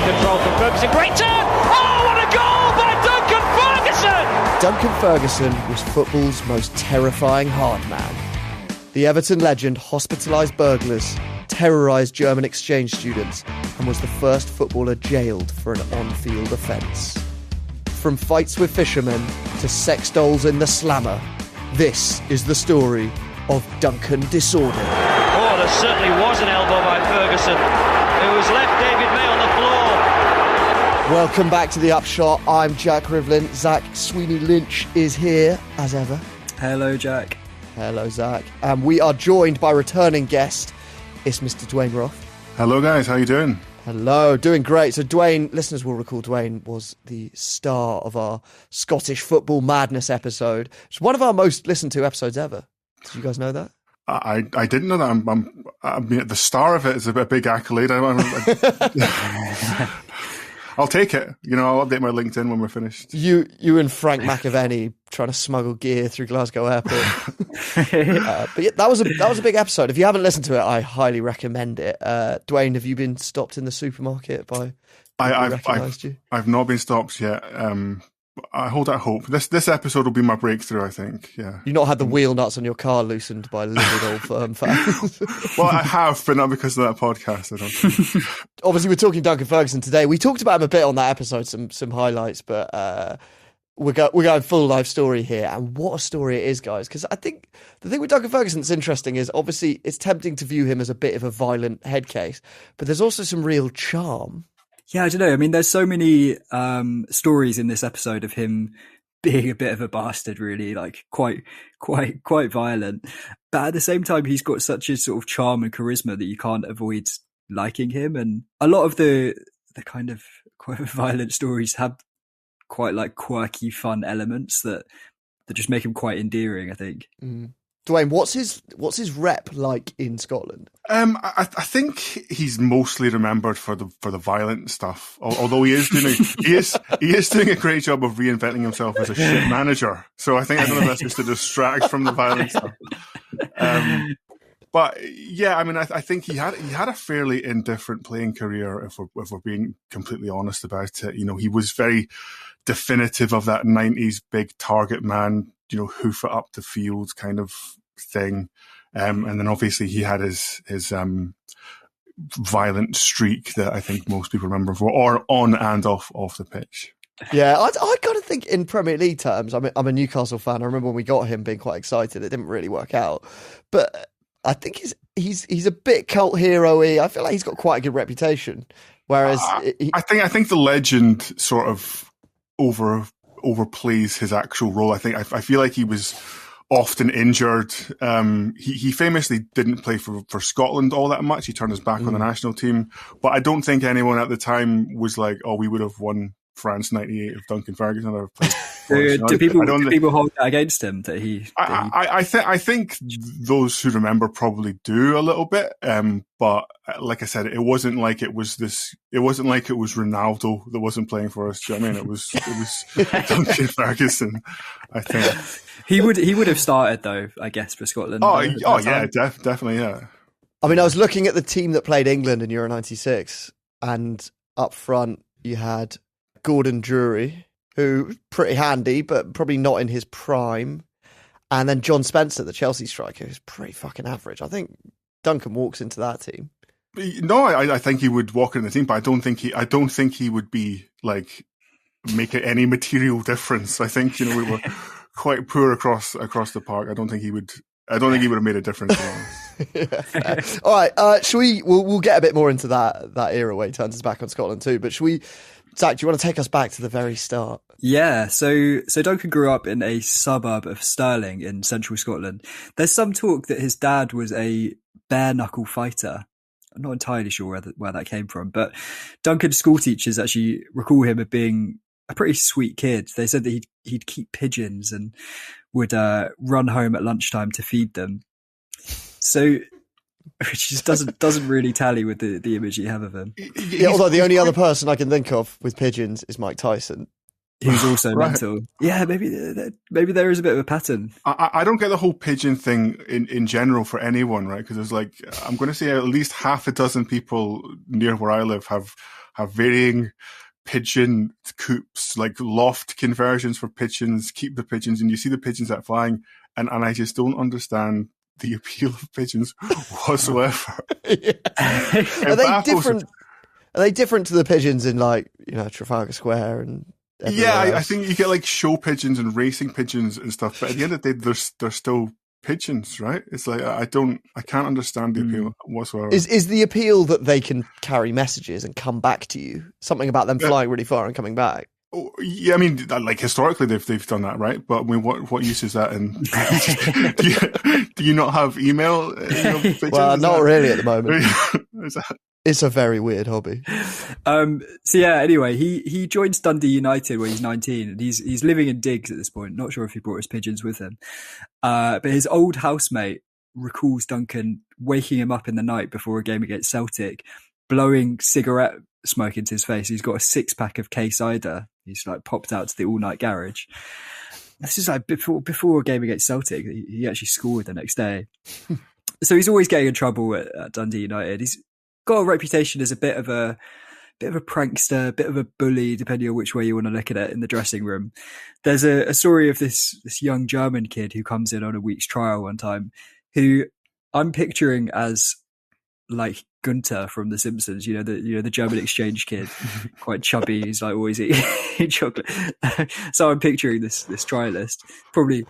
control from Ferguson. Great turn! Oh, what a goal by Duncan Ferguson! Duncan Ferguson was football's most terrifying hard man. The Everton legend hospitalised burglars, terrorised German exchange students, and was the first footballer jailed for an on-field offence. From fights with fishermen to sex dolls in the slammer, this is the story of Duncan Disorderly. Oh, there certainly was an elbow by Ferguson, who has left David May on the floor. Welcome back to The Upshot. I'm Jack Rivlin. Zach Sweeney-Lynch is here, as ever. Hello, Jack. Hello, Zach. And we are joined by returning guest. It's Mr. Dwayne Roth. Hello, guys. How you doing? Hello, doing great. So Dwayne, listeners will recall Dwayne was the star of our Scottish Football Madness episode. It's one of our most listened to episodes ever. Did you guys know that? I didn't know that. I mean, the star of it is a big accolade. I'll take it. You know, I'll update my LinkedIn when we're finished. You and Frank McAvenny trying to smuggle gear through Glasgow Airport. But yeah, that was a big episode. If you haven't listened to it, I highly recommend it. Dwayne, have you been stopped in the supermarket by? I've not been stopped yet. I hold out hope. This episode will be my breakthrough, I think. Yeah. You've not had the wheel nuts on your car loosened by livid old firm fans. Well, I have, but not because of that podcast. I don't think. Obviously, we're talking Duncan Ferguson today. We talked about him a bit on that episode, some highlights, but we're going full life story here, and what a story it is, guys. Because I think the thing with Duncan Ferguson that's interesting is obviously it's tempting to view him as a bit of a violent head case, but there's also some real charm. Yeah, I don't know. I mean, there's so many stories in this episode of him being a bit of a bastard, really, like quite violent. But at the same time, he's got such a sort of charm and charisma that you can't avoid liking him. And a lot of the kind of quite violent stories have quite like quirky, fun elements that just make him quite endearing, I think. Mm. Dwayne, what's his rep like in Scotland? I think he's mostly remembered for the violent stuff. Although he is doing a great job of reinventing himself as a shit manager. So I don't know if that's just to distract from the violent stuff. But yeah, I mean, I think he had a fairly indifferent playing career. If we're being completely honest about it, you know, he was very definitive of that 90s big target man, you know, hoof it up the field kind of thing. And then obviously he had his violent streak that I think most people remember for, or on and off the pitch. Yeah, I kind of think in Premier League terms, I'm a Newcastle fan. I remember when we got him being quite excited. It didn't really work out. But I think he's a bit cult hero-y. I feel like he's got quite a good reputation. Whereas I think the legend sort of overplays his actual role. I feel like he was often injured. He famously didn't play for Scotland all that much. He turned his back on the national team. But I don't think anyone at the time was like, oh, we would have won France 98 if Duncan Ferguson had played. Do people hold that against him? I think those who remember probably do a little bit. But like I said, it wasn't like it was Ronaldo that wasn't playing for us. Do you know what I mean? It was Duncan Ferguson, I think. He would have started though, I guess, for Scotland. Definitely, yeah. I mean, I was looking at the team that played England in Euro 96, and up front you had Gordon Drury, who was pretty handy, but probably not in his prime. And then John Spencer, the Chelsea striker, who's pretty fucking average. I think Duncan walks into that team. No, I think he would walk in the team, but I don't think he would be like make any material difference. I think, you know, we were quite poor across the park. I don't think he would have made a difference. Yeah, all right, we'll get a bit more into that era where he turns his back on Scotland too. But Zach, do you want to take us back to the very start? Yeah, so Duncan grew up in a suburb of Stirling in central Scotland. There's some talk that his dad was a bare knuckle fighter. I'm not entirely sure where that came from, but Duncan's school teachers actually recall him as being a pretty sweet kid. They said that he'd keep pigeons and would run home at lunchtime to feed them. So, which just doesn't really tally with the image you have of him. Yeah, although the only other person I can think of with pigeons is Mike Tyson. who's also Right. mental. Yeah, maybe there is a bit of a pattern. I don't get the whole pigeon thing in general for anyone, right? Because there's like, I'm going to say at least half a dozen people near where I live have varying pigeon coops, like loft conversions for pigeons, keep the pigeons, and you see the pigeons out flying, and I just don't understand the appeal of pigeons whatsoever. Are they different? Are they different to the pigeons in, like, you know, Trafalgar Square and Yeah, I else? think you get like show pigeons and racing pigeons and stuff, but at the end of the day, they're still pigeons, right? It's like I can't understand the appeal whatsoever. Is the appeal that they can carry messages and come back to you? Something about them flying really far and coming back? Oh, yeah, I mean, like historically they've done that, right? But I mean, what use is that? And do you not have email? Pigeons? Well, not really at the moment. Is that... It's a very weird hobby. So yeah, anyway, he joins Dundee United when he's 19, and he's living in digs at this point. Not sure if he brought his pigeons with him. But his old housemate recalls Duncan waking him up in the night before a game against Celtic, blowing cigarette smoke into his face. He's got a 6-pack of K cider. He's like popped out to the all-night garage. This is like before a game against Celtic. He actually scored the next day. So he's always getting in trouble at Dundee United. He's got a reputation as a bit of a prankster, a bit of a bully, depending on which way you want to look at it in the dressing room. There's a story of this young German kid who comes in on a week's trial one time, who I'm picturing as like Gunther from The Simpsons, the German exchange kid, quite chubby. He's like always eating chocolate. So I'm picturing this trialist, probably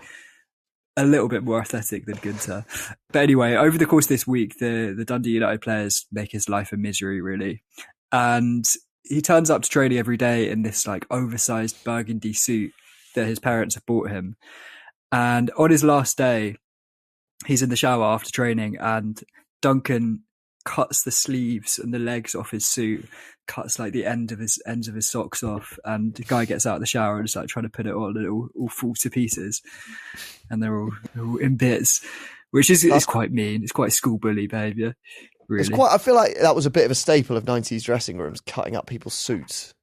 a little bit more athletic than Gunther. But anyway, over the course of this week, the Dundee United players make his life a misery, really. And he turns up to training every day in this like oversized burgundy suit that his parents have bought him. And on his last day, he's in the shower after training, and Duncan cuts the sleeves and the legs off his suit, cuts like the ends of his socks off, and the guy gets out of the shower and is like trying to put it on, and it all falls to pieces, and they're all in bits, which is quite mean. It's quite school bully behaviour, really. I feel like that was a bit of a staple of 90s dressing rooms, cutting up people's suits.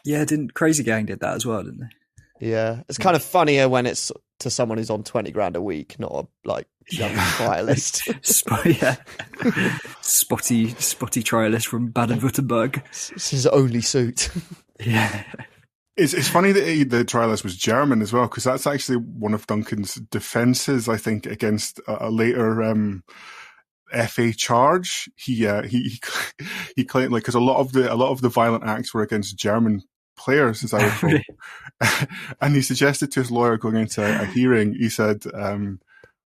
Yeah, Crazy Gang did that as well, didn't they? Yeah, it's kind of funnier when it's to someone who's on 20 grand a week, not a young trialist. Spotty trialist from Baden-Württemberg. It's his only suit. Yeah. It's funny that the trialist was German as well, because that's actually one of Duncan's defences, I think, against a later FA charge. He claimed, like, because a lot of the violent acts were against German players, as I recall. And he suggested to his lawyer going into a hearing, he said,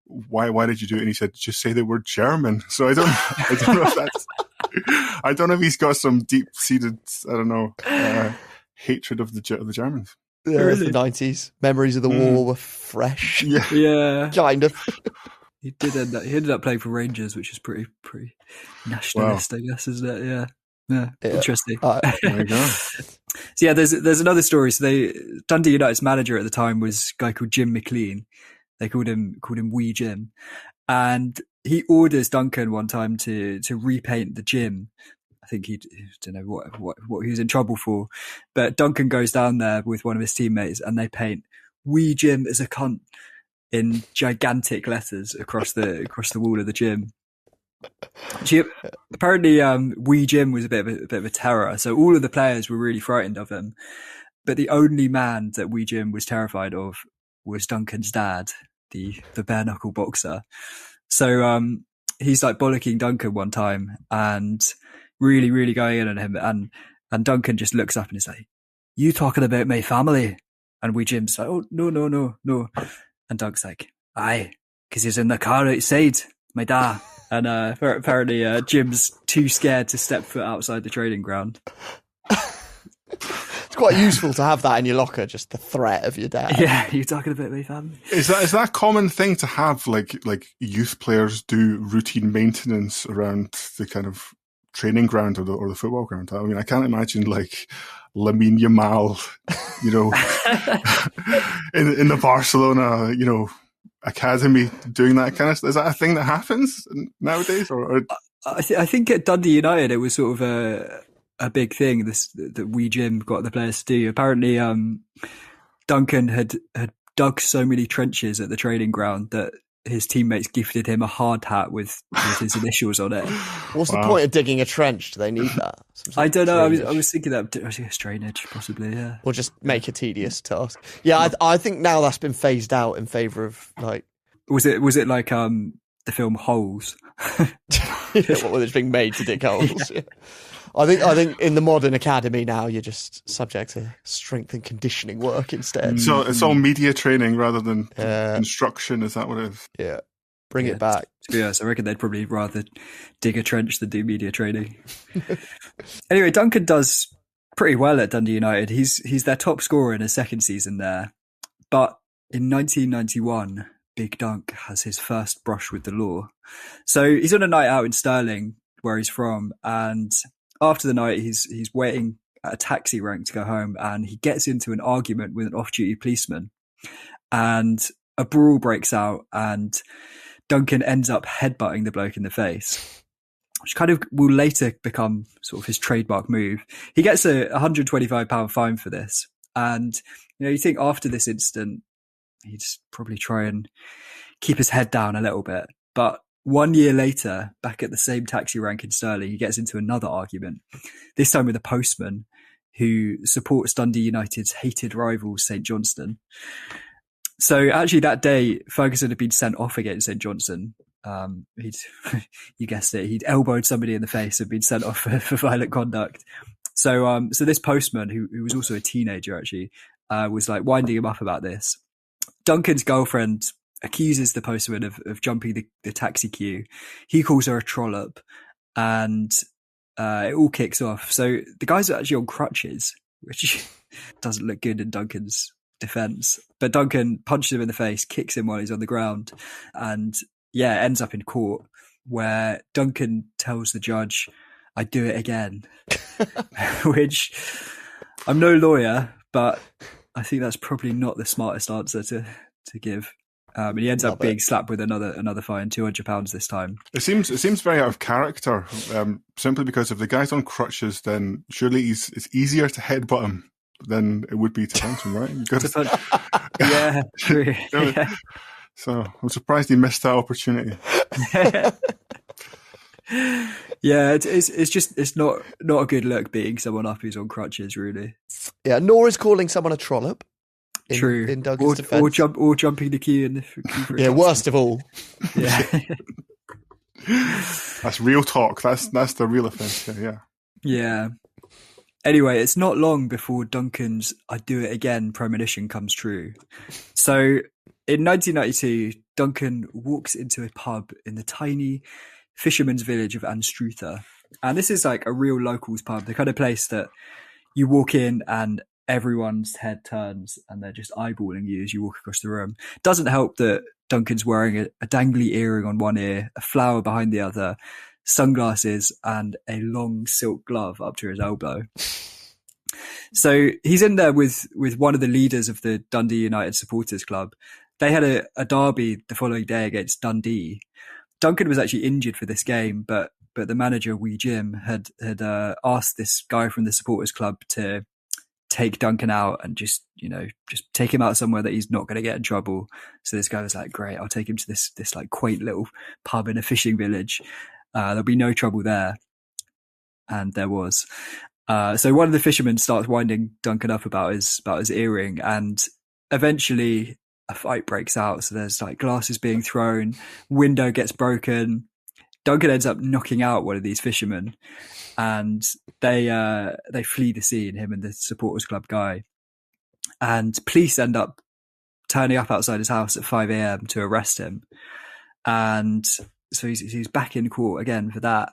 why did you do it? And he said, just say they were German. So I don't know if that's, I don't know if he's got some deep-seated, hatred of the Germans. Yeah, really? The 90s. Memories of the war were fresh. Yeah. Kind of. He ended up playing for Rangers, which is pretty nationalist, I guess, isn't it? Yeah. Interesting. There you go. So yeah, there's another story. So Dundee United's manager at the time was a guy called Jim McLean. They called him Wee Jim, and he orders Duncan one time to repaint the gym. I think he don't know what he was in trouble for, but Duncan goes down there with one of his teammates, and they paint "Wee Jim is a cunt" in gigantic letters across the wall of the gym. Apparently, Wee Jim was a bit of a terror, so all of the players were really frightened of him. But the only man that Wee Jim was terrified of was Duncan's dad, the bare knuckle boxer. So he's like bollocking Duncan one time and really, really going in on him. And Duncan just looks up and is like, "You talking about my family?" And Wee Jim's like, "Oh, no. And Duncan's like, "Aye, because he's in the car outside, my dad." And apparently Jim's too scared to step foot outside the training ground. It's quite useful to have that in your locker, just the threat of your dad. Yeah, you're talking about me, family. Is that a common thing to have, like youth players do routine maintenance around the kind of training ground or the football ground? I mean, I can't imagine like Lamine Yamal, in the Barcelona, academy doing that kind of stuff. Is that a thing that happens nowadays? Or I think at Dundee United it was sort of a big thing that Wee Jim got the players to do. Apparently Duncan had dug so many trenches at the training ground that his teammates gifted him a hard hat with his initials on it. What's the point of digging a trench? Do they need that? I don't know. I was thinking that drainage, possibly, yeah. Or just make a tedious task. Yeah, I think now that's been phased out in favour of like. Was it like the film Holes? What was being made to dig holes? Yeah. I think in the modern academy now you're just subject to strength and conditioning work instead. So it's all media training rather than instruction. Is that what it is? Yeah, bring it back. Yes, I reckon they'd probably rather dig a trench than do media training. Anyway, Duncan does pretty well at Dundee United. He's their top scorer in his second season there. But in 1991, Big Dunk has his first brush with the law. So he's on a night out in Stirling, where he's from, and after the night, he's waiting at a taxi rank to go home, and he gets into an argument with an off-duty policeman, and a brawl breaks out, and Duncan ends up headbutting the bloke in the face, which kind of will later become sort of his trademark move. He gets a £125 fine for this, and you think after this incident, he'd probably try and keep his head down a little bit, but 1 year later, back at the same taxi rank in Stirling, he gets into another argument, this time with a postman who supports Dundee United's hated rivals, St Johnstone. So actually that day, Ferguson had been sent off against St Johnstone. You guessed it, he'd elbowed somebody in the face and been sent off for violent conduct. So this postman, who was also a teenager actually, was like winding him up about this. Duncan's girlfriend accuses the postman of jumping the taxi queue. He calls her a trollop, and it all kicks off. So the guys are actually on crutches, which doesn't look good in Duncan's defence. But Duncan punches him in the face, kicks him while he's on the ground, and ends up in court, where Duncan tells the judge, "I do it again," which I'm no lawyer, but I think that's probably not the smartest answer to give. And he ends up being slapped with another fine, £200 this time. It seems very out of character, simply because if the guy's on crutches, then surely it's easier to headbutt him than it would be to punch him, right? Yeah, true. Yeah. So I'm surprised he missed that opportunity. Yeah, it's not a good look beating someone up who's on crutches, really. Yeah, nor is calling someone a trollop. True. In Duncan's defence. Or jumping the queue in the queue. Yeah, worst of all. Yeah. That's real talk. That's the real offence here, yeah. Yeah. Anyway, it's not long before Duncan's "I do it again" premonition comes true. So in 1992, Duncan walks into a pub in the tiny fisherman's village of Anstruther. And this is like a real locals pub, the kind of place that you walk in and everyone's head turns and they're just eyeballing you as you walk across the room. Doesn't help that Duncan's wearing a dangly earring on one ear, a flower behind the other, sunglasses, and a long silk glove up to his elbow. So he's in there with one of the leaders of the Dundee United Supporters Club. They had a derby the following day against Dundee. Duncan was actually injured for this game, but the manager, Wee Jim, had asked this guy from the Supporters Club to take Duncan out and just take him out somewhere that he's not going to get in trouble. So this guy was like, great, I'll take him to this like quaint little pub in a fishing village. There'll be no trouble there. And there was. So one of the fishermen starts winding Duncan up about his earring, and eventually a fight breaks out. So there's like glasses being thrown, window gets broken. Duncan ends up knocking out one of these fishermen, and they flee the scene, him and the Supporters Club guy. And police end up turning up outside his house at 5 a.m. to arrest him. And so he's back in court again for that.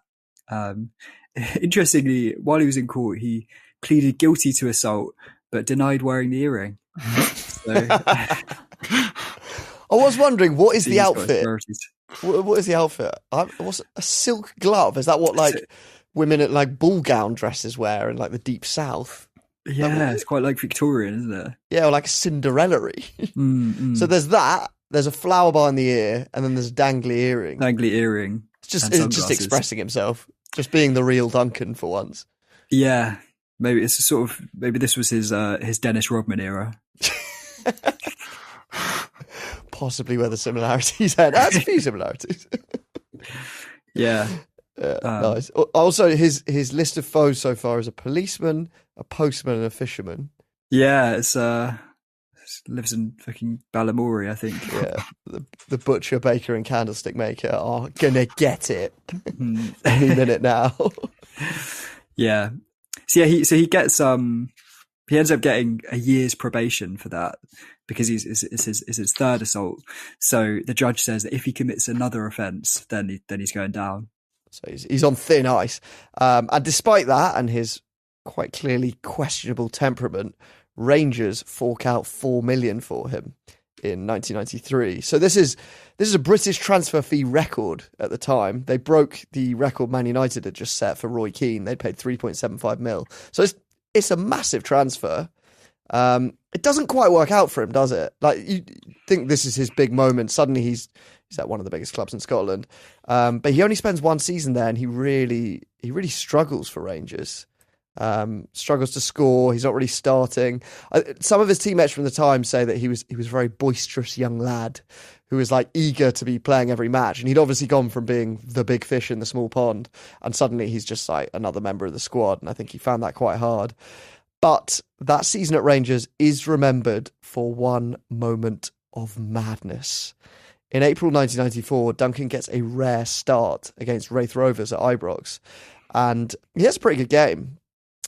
Interestingly, while he was in court, he pleaded guilty to assault, but denied wearing the earring. So, I was wondering, what is the outfit? What is the outfit? What's a silk glove? Is that what women at like ball gown dresses wear in like the deep south? Yeah, it's quite like Victorian, isn't it? Yeah, or like a Cinderella-y. So there's that. There's a flower behind the ear, and then there's a dangly earring. Dangly earring. It's just expressing himself, just being the real Duncan for once. Yeah, maybe this was his Dennis Rodman era. Possibly where the similarities end. That's a few similarities. Yeah. Nice. Also, his list of foes so far is a policeman, a postman, and a fisherman. Yeah, it's lives in fucking Balamory, I think. Yeah, the butcher, baker, and candlestick maker are gonna get it any minute now. Yeah. So he gets he ends up getting a year's probation for that because it's his third assault. So the judge says that if he commits another offence, then he's going down. So he's on thin ice. And despite that and his quite clearly questionable temperament, Rangers fork out $4 million for him in 1993. So this is a British transfer fee record at the time. They broke the record Man United had just set for Roy Keane. They'd paid 3.75 mil. So it's a massive transfer. It doesn't quite work out for him, does it? Like, you think this is his big moment. Suddenly he's at one of the biggest clubs in Scotland. But he only spends one season there, and he really struggles for Rangers. Struggles to score. He's not really starting. Some of his teammates from the time say that he was a very boisterous young lad who was like eager to be playing every match, and he'd obviously gone from being the big fish in the small pond, and suddenly he's just like another member of the squad, and I think he found that quite hard. But that season at Rangers is remembered for one moment of madness. In April 1994, Duncan gets a rare start against Wraith Rovers at Ibrox, and he has a pretty good game.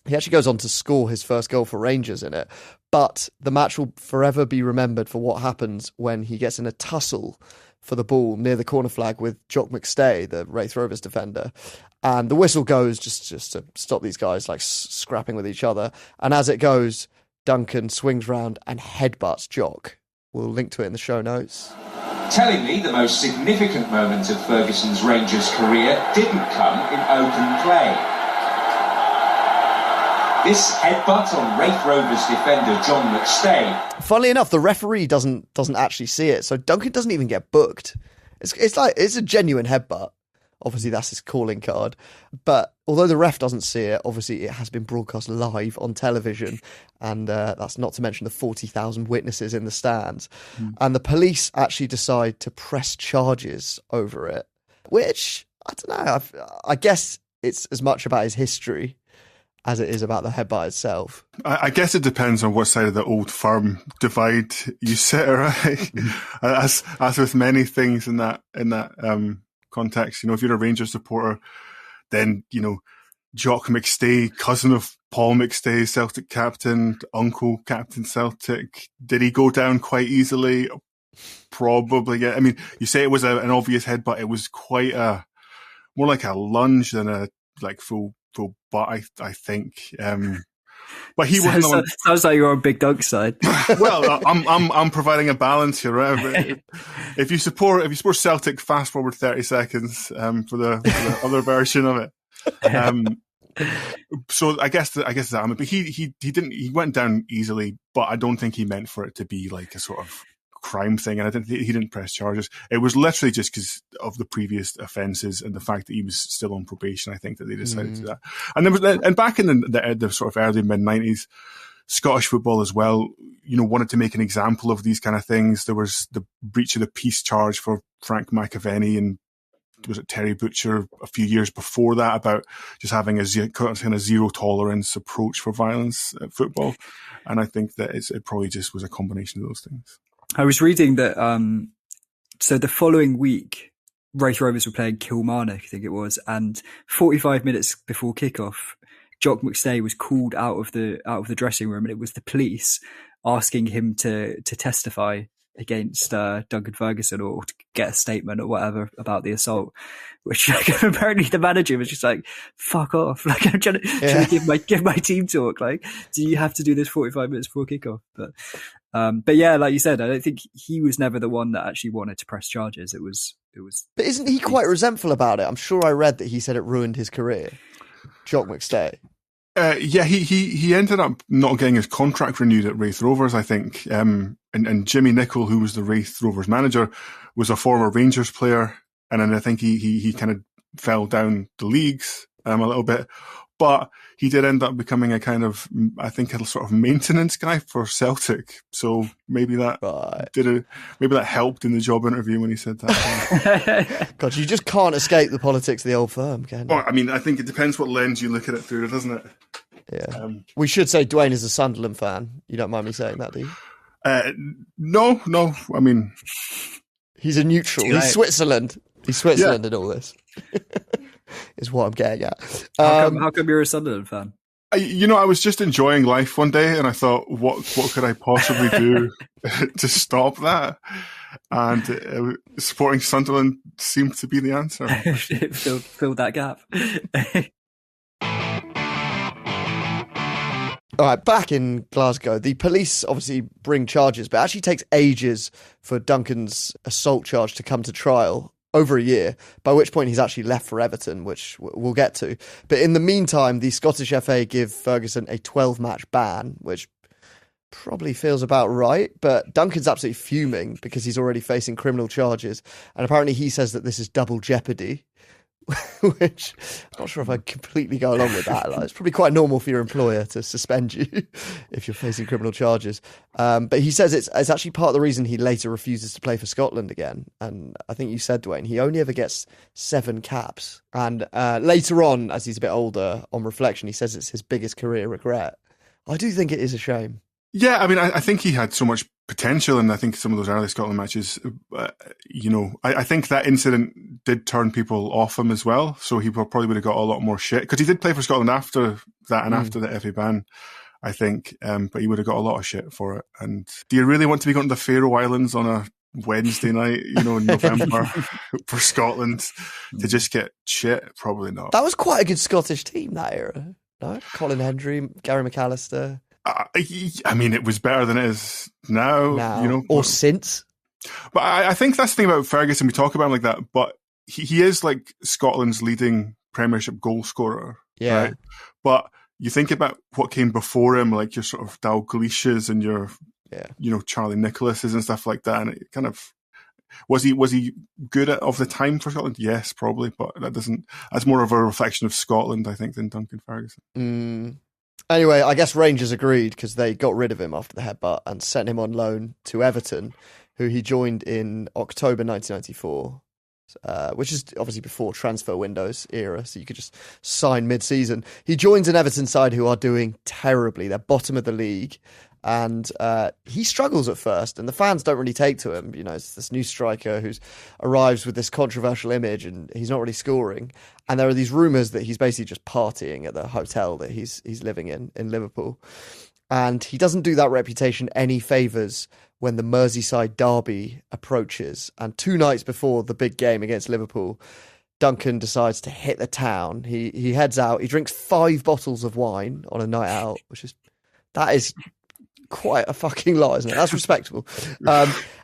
He actually goes on to score his first goal for Rangers in it, but the match will forever be remembered for what happens when he gets in a tussle for the ball near the corner flag with Jock McStay, the Wraith Rovers defender. And the whistle goes just to stop these guys like scrapping with each other. And as it goes, Duncan swings round and headbutts Jock. We'll link to it in the show notes. Tellingly, the most significant moment of Ferguson's Rangers career didn't come in open play. This headbutt on Wraith Rovers defender John McStay. Funnily enough, the referee doesn't actually see it, so Duncan doesn't even get booked. It's a genuine headbutt. Obviously, that's his calling card. But although the ref doesn't see it, obviously it has been broadcast live on television, and that's not to mention the 40,000 witnesses in the stands. And the police actually decide to press charges over it, which, I don't know, I guess it's as much about his history as it is about the headbutt itself. I guess it depends on what side of the old firm divide you sit, right? As with many things in that context, you know, if you're a Rangers supporter, then, you know, Jock McStay, cousin of Paul McStay, Celtic captain, uncle captain Celtic, did he go down quite easily? Probably, yeah. I mean, you say it was an obvious headbutt. It was quite more like a lunge than a like full butt, I think. But he wasn't. Sounds like you're on Big Dunk's side. Well, I'm providing a balance here, right? If you support Celtic, fast forward 30 seconds for the other version of it. So I guess that. But he went down easily, but I don't think he meant for it to be like a sort of crime thing, and he didn't press charges. It was literally just because of the previous offences and the fact that he was still on probation. I think that they decided to do that. And back in the sort of early mid-90s, Scottish football as well, you know, wanted to make an example of these kind of things. There was the breach of the peace charge for Frank McAvenny, and was it Terry Butcher a few years before that, about just having a kind of zero tolerance approach for violence at football. And I think that it probably just was a combination of those things. I was reading that, so the following week, Wraith Rovers were playing Kilmarnock, I think it was, and 45 minutes before kickoff, Jock McStay was called out of the dressing room, and it was the police asking him to testify against Duncan Ferguson or to get a statement or whatever about the assault, which apparently the manager was just like, fuck off. Like, I'm trying to give my team talk. Like, do you have to do this 45 minutes before kickoff? But yeah, like you said, I don't think he was never the one that actually wanted to press charges. It was. But isn't he quite resentful about it? I'm sure I read that he said it ruined his career. Jock McStay. Yeah, he ended up not getting his contract renewed at Wraith Rovers, I think. And Jimmy Nicholl, who was the Wraith Rovers manager, was a former Rangers player, and then I think he kind of fell down the leagues a little bit. But he did end up becoming a kind of, I think, a sort of maintenance guy for Celtic. So maybe that maybe that helped in the job interview when he said that. God, you just can't escape the politics of the old firm, can you? Well, I mean, I think it depends what lens you look at it through, doesn't it? Yeah. We should say Dwayne is a Sunderland fan. You don't mind me saying that, do you? No. I mean, he's a neutral. He's Switzerland. He's Switzerland in all this. Is what I'm getting at. How come you're a Sunderland fan? I was just enjoying life one day, and I thought, what could I possibly do to stop that? And supporting Sunderland seemed to be the answer. Filled that gap. All right, back in Glasgow, the police obviously bring charges, but it actually takes ages for Duncan's assault charge to come to trial, over a year, by which point he's actually left for Everton, which we'll get to. But in the meantime, the Scottish FA give Ferguson a 12-match ban, which probably feels about right. But Duncan's absolutely fuming because he's already facing criminal charges. And apparently he says that this is double jeopardy, which I'm not sure if I completely go along with that. Like, it's probably quite normal for your employer to suspend you if you're facing criminal charges. But he says it's actually part of the reason he later refuses to play for Scotland again. And I think you said, Dwayne, he only ever gets 7 caps. And later on, as he's a bit older, on reflection, he says it's his biggest career regret. I do think it is a shame. Yeah, I mean, I think he had so much potential, and I think some of those early Scotland matches, I think that incident did turn people off him as well. So he probably would have got a lot more shit, because he did play for Scotland after that and after the FA ban, I think. But he would have got a lot of shit for it. And do you really want to be going to the Faroe Islands on a Wednesday night, in November for Scotland to just get shit? Probably not. That was quite a good Scottish team that era. No, Colin Hendry, Gary McAllister. I mean, it was better than it is now. Or since. But I think that's the thing about Ferguson. We talk about him like that, but he is like Scotland's leading Premiership goal scorer. Yeah. Right? But you think about what came before him, like your sort of Dalglish's and your, Charlie Nicholas's and stuff like that. And it kind of, was he good of the time for Scotland? Yes, probably. But that's more of a reflection of Scotland, I think, than Duncan Ferguson. Anyway, I guess Rangers agreed because they got rid of him after the headbutt and sent him on loan to Everton, who he joined in October 1994, which is obviously before transfer windows era, so you could just sign mid-season. He joins an Everton side who are doing terribly. They're bottom of the league, and he struggles at first, and the fans don't really take to him. It's this new striker who arrives with this controversial image, and he's not really scoring. And there are these rumours that he's basically just partying at the hotel that he's living in Liverpool. And he doesn't do that reputation any favours when the Merseyside derby approaches. And 2 nights before the big game against Liverpool, Duncan decides to hit the town. He heads out. He drinks 5 bottles of wine on a night out, that is quite a fucking lot, isn't it? That's respectable.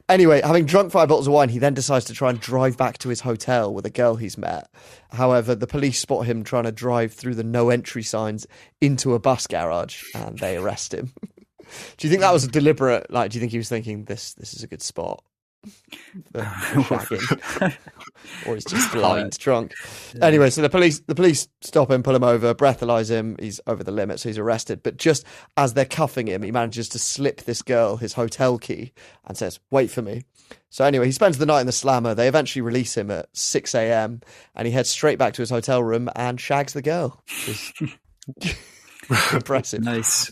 Anyway, having drunk 5 bottles of wine, he then decides to try and drive back to his hotel with a girl he's met. However, the police spot him trying to drive through the no entry signs into a bus garage, and they arrest him. Do you think that was a deliberate, do you think he was thinking this is a good spot for shagging? Or he's just blind drunk? Yeah. Anyway, so the police stop him, pull him over, breathalyze him. He's over the limit, so he's arrested. But just as they're cuffing him, he manages to slip this girl his hotel key and says, "Wait for me." So anyway, he spends the night in the slammer. They eventually release him at 6 a.m. and he heads straight back to his hotel room and shags the girl. Impressive. Nice.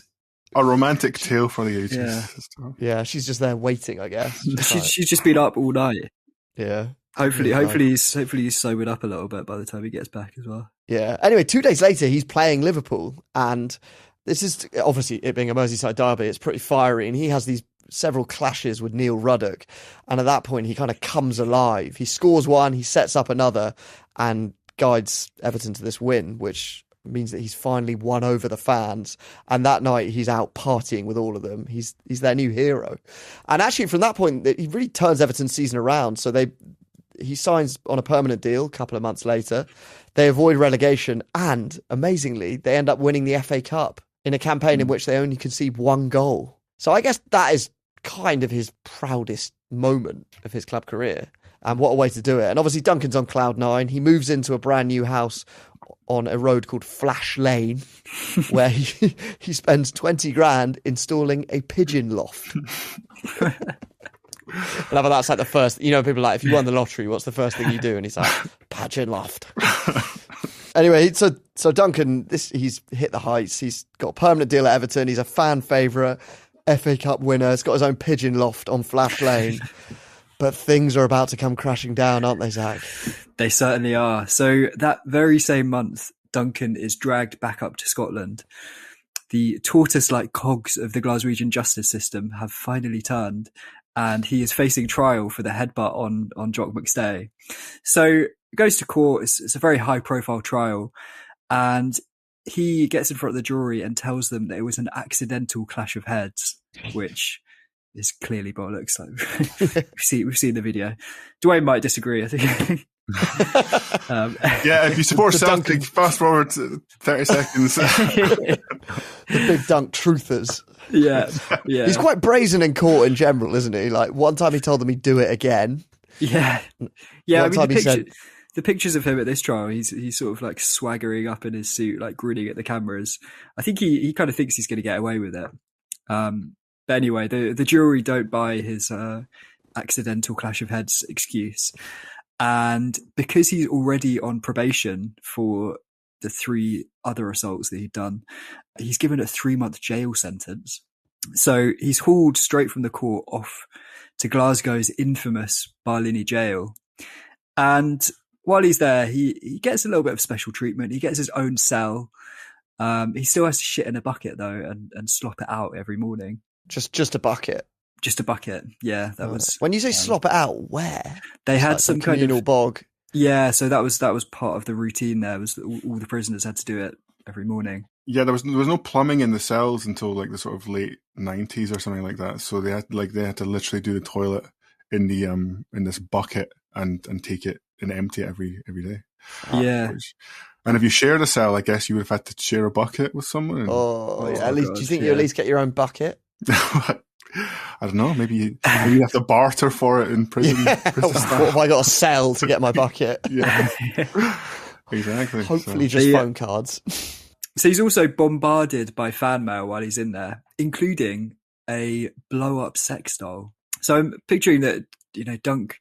A romantic tale for the ages. Yeah, she's just there waiting, I guess. She's just been up all night. Yeah. Hopefully he's sobered up a little bit by the time he gets back as well. Yeah. Anyway, 2 days later, he's playing Liverpool, and this is obviously, it being a Merseyside derby, it's pretty fiery, and he has these several clashes with Neil Ruddock, and at that point he kind of comes alive. He scores one, he sets up another, and guides Everton to this win, which means that he's finally won over the fans, and that night he's out partying with all of them. He's their new hero, and actually from that point he really turns Everton's season around. So he signs on a permanent deal a couple of months later. They avoid relegation, and amazingly they end up winning the FA Cup in a campaign in which they only concede 1 goal. So I guess that is kind of his proudest moment of his club career, and what a way to do it. And obviously Duncan's on cloud 9. He moves into a brand new house on a road called Flash Lane, where he spends 20 grand installing a pigeon loft. I love how that's like the first, people are like, if you won the lottery, what's the first thing you do? And he's like, pigeon loft. Anyway, so Duncan, he's hit the heights. He's got a permanent deal at Everton. He's a fan favourite, FA Cup winner. He's got his own pigeon loft on Flash Lane. But things are about to come crashing down, aren't they, Zach? They certainly are. So that very same month, Duncan is dragged back up to Scotland. The tortoise-like cogs of the Glaswegian justice system have finally turned, and he is facing trial for the headbutt on Jock McStay. So he goes to court. It's a very high-profile trial, and he gets in front of the jury and tells them that it was an accidental clash of heads, which is clearly bollocks. Like, we've seen the video. Dwayne might disagree, I think. Yeah, if you support Celtic, fast forward to 30 seconds. The big Dunk truthers. Yeah. He's quite brazen in court in general, isn't he? Like, one time he told them he'd do it again. Yeah. One time he said, the pictures of him at this trial, he's sort of like swaggering up in his suit, like grinning at the cameras. I think he kind of thinks he's going to get away with it. But anyway, the jury don't buy his accidental clash of heads excuse. And because he's already on probation for the 3 other assaults that he'd done, he's given a 3-month jail sentence. So he's hauled straight from the court off to Glasgow's infamous Barlinnie jail. And while he's there, he gets a little bit of special treatment. He gets his own cell. He still has to shit in a bucket, though, and slop it out every morning. Just a bucket. Just a bucket, yeah. That was when you say slop it out. Where they had like some kind communal of bog. Yeah, so that was part of the routine. There was all the prisoners had to do it every morning. Yeah, there was no plumbing in the cells until like the sort of late 90s or something like that. So they had to literally do the toilet in the in this bucket and take it and empty it every day. Yeah. And if you shared a cell, I guess you would have had to share a bucket with someone. Yeah. At least, do you think you at least get your own bucket? I don't know. Maybe you have to barter for it in prison. Yeah. What have I got a cell to get my bucket? Yeah, exactly. Hopefully, just phone cards. So he's also bombarded by fan mail while he's in there, including a blow-up sex doll. So I'm picturing that, Dunk,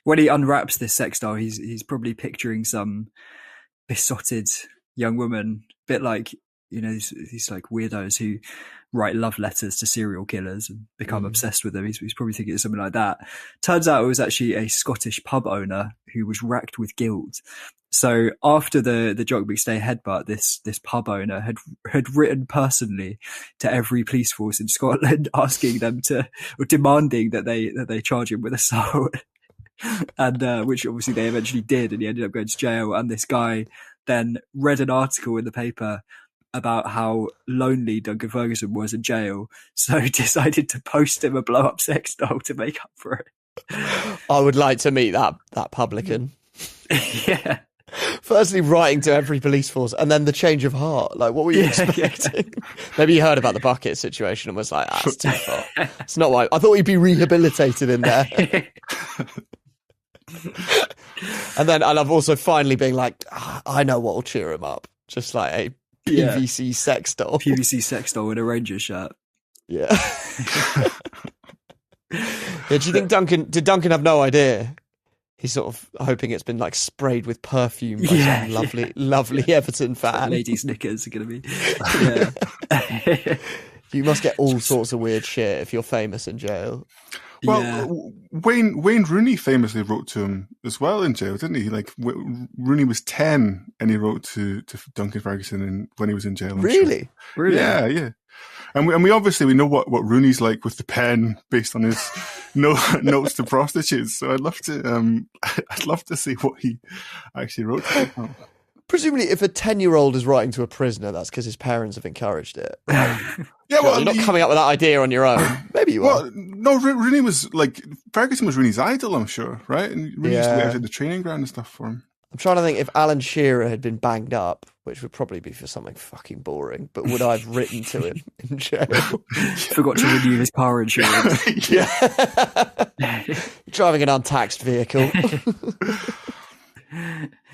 when he unwraps this sex doll, he's probably picturing some besotted young woman, a bit like, these like weirdos who write love letters to serial killers and become obsessed with them. He's probably thinking of something like that. Turns out it was actually a Scottish pub owner who was racked with guilt. So after the Jock McStay headbutt, this pub owner had written personally to every police force in Scotland, asking them or demanding that they charge him with assault. And which obviously they eventually did, and he ended up going to jail. And this guy then read an article in the paper about how lonely Duncan Ferguson was in jail, so decided to post him a blow-up sex doll to make up for it. I would like to meet that publican. Yeah. Firstly, writing to every police force, and then the change of heart. Like, what were you expecting? Yeah. Maybe you heard about the bucket situation and was like, that's too far. It's not why. I thought he'd be rehabilitated in there. And I've also finally being like, I know what will cheer him up. Just like a PVC sex doll. PVC sex doll with a Rangers shirt. Yeah. Do you think did Duncan have no idea? He's sort of hoping it's been like sprayed with perfume by some lovely Everton fan. Lady Snickers are going to be. You must get all sorts of weird shit if you're famous in jail. Well, Wayne Rooney famously wrote to him as well in jail, didn't he? Like Rooney was 10 and he wrote to Duncan Ferguson when he was in jail. Really? Sure. Really? Yeah. And we obviously know what Rooney's like with the pen based on his notes to prostitutes. So I'd love to see what he actually wrote to him. Presumably, if a 10-year-old is writing to a prisoner, that's because his parents have encouraged it. Right? Yeah, well, you're not coming up with that idea on your own. Maybe you are. Well, no, Rooney was like Ferguson was Rooney's idol, I'm sure, right? And Rooney used to wait outside the training ground and stuff for him. I'm trying to think if Alan Shearer had been banged up, which would probably be for something fucking boring, but would I have written to him in jail? Forgot to renew his car insurance. Yeah. Driving an untaxed vehicle.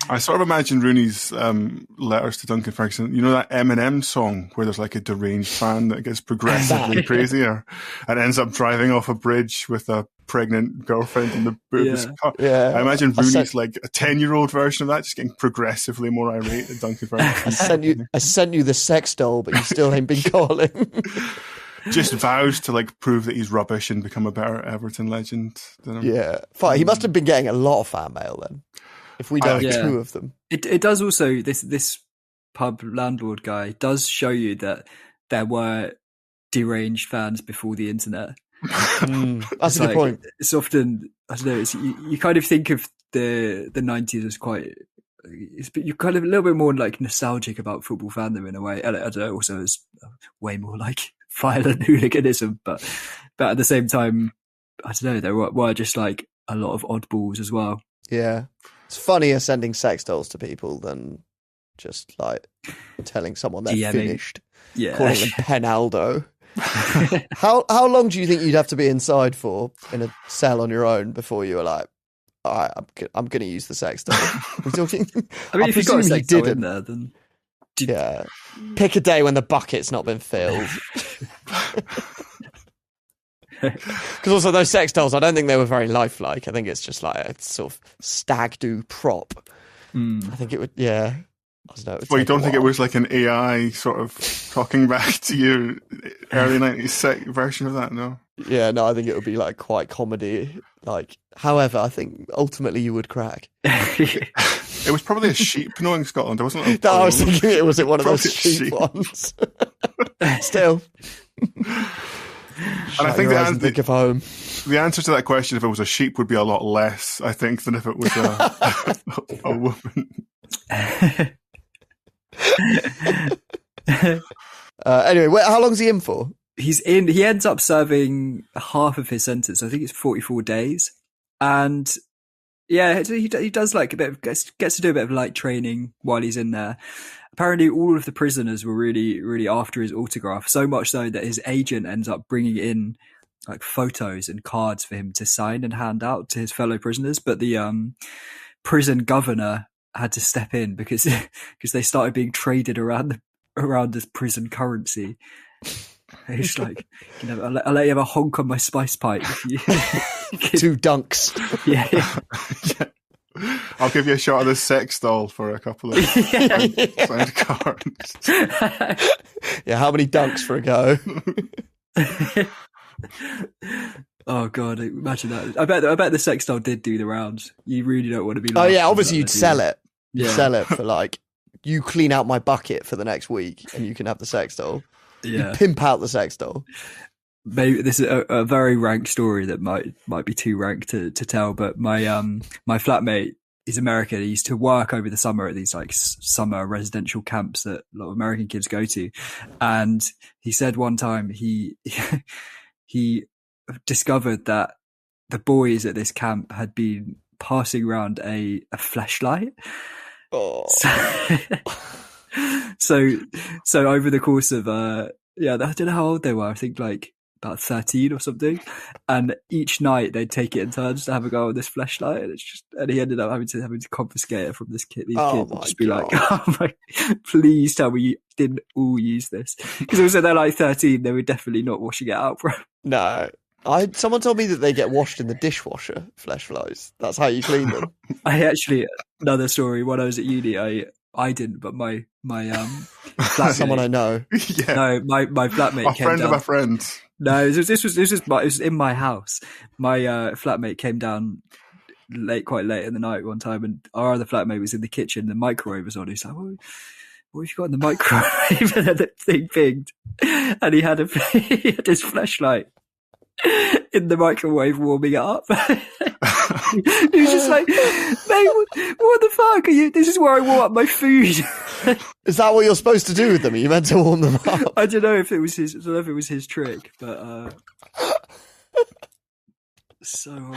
I sort of imagine Rooney's letters to Duncan Ferguson. You know that Eminem song where there's like a deranged fan that gets progressively crazier and ends up driving off a bridge with a pregnant girlfriend in the boot of his car. Yeah. I imagine Rooney's like a 10-year-old version of that, just getting progressively more irate at Duncan Ferguson. I sent you the sex doll, but you still ain't been calling. Just vows to like prove that he's rubbish and become a better Everton legend than him. Yeah, fine. He must have been getting a lot of fan mail then. If we know two of them, it does also this pub landlord guy does show you that there were deranged fans before the internet. That's a good point. It's often, I don't know, you kind of think of the 90s as quite. You're kind of a little bit more like nostalgic about football fandom in a way. I don't know, also it's way more like violent hooliganism, but at the same time, I don't know, there were just like a lot of oddballs as well. Yeah, it's funnier sending sex dolls to people than just like telling someone they're finished. Calling them Penaldo. How long do you think you'd have to be inside for in a cell on your own before you were like, all right, I'm going to use the sex doll? We're talking. I mean, if you've got a sex doll in there, then pick a day when the bucket's not been filled. Because also those sex dolls, I don't think they were very lifelike. I think it's just like a sort of stag do prop. I think it would, I don't know. Well, you don't think it was like an AI sort of talking back to you early 90s version of that, no? Yeah, no, I think it would be like quite comedy. Like, however, I think ultimately you would crack. It was probably a sheep knowing Scotland. It wasn't a I was thinking it was one of those sheep ones. Still. And I think the answer to that question, if it was a sheep, would be a lot less, I think, than if it was a woman. Anyway, how long's he in for? He ends up serving half of his sentence. I think it's 44 days. And yeah, he does like a bit of, gets to do a bit of light training while he's in there. Apparently all of the prisoners were really, really after his autograph, so much so that his agent ends up bringing in like photos and cards for him to sign and hand out to his fellow prisoners. But the prison governor had to step in because they started being traded around as prison currency. He's like, I'll let you have a honk on my spice pipe. If you 2 dunks. Yeah. I'll give you a shot of this sex doll for a couple of signed cards. Yeah, how many dunks for a go? Oh god, imagine that. I bet the sex doll did do the rounds. You really don't want to be like, oh yeah, obviously you'd sell it. Yeah. Sell it for like, you clean out my bucket for the next week and you can have the sex doll. Yeah. You pimp out the sex doll. Maybe this is a very rank story that might be too rank to tell, but my flatmate is American. He used to work over the summer at these like summer residential camps that a lot of American kids go to, and he said one time he discovered that the boys at this camp had been passing around a fleshlight. Oh. So over the course of I don't know how old they were. I think like about 13 or something. And each night they'd take it in turns to have a go on this fleshlight, and he ended up having to confiscate it from these kids and just be like, "Oh my, please tell me you didn't all use this." Because also they're like 13, they were definitely not washing it out, bro. No. Someone told me that they get washed in the dishwasher, fleshlights. That's how you clean them. Another story, when I was at uni, I didn't, but my flatmate, someone I know. Yeah. No, my flatmate came down. A friend of a friend. No, this was in my house. My flatmate came down quite late in the night one time, and our other flatmate was in the kitchen. The microwave was on. He's like, "What have you got in the microwave?" And then the thing pinged, and he had his flashlight in the microwave warming it up. He was just like, "Mate, what the fuck are you? This is where I warm up my food." Is that what you're supposed to do with them? Are you meant to warm them up? I don't know if it was his trick, but so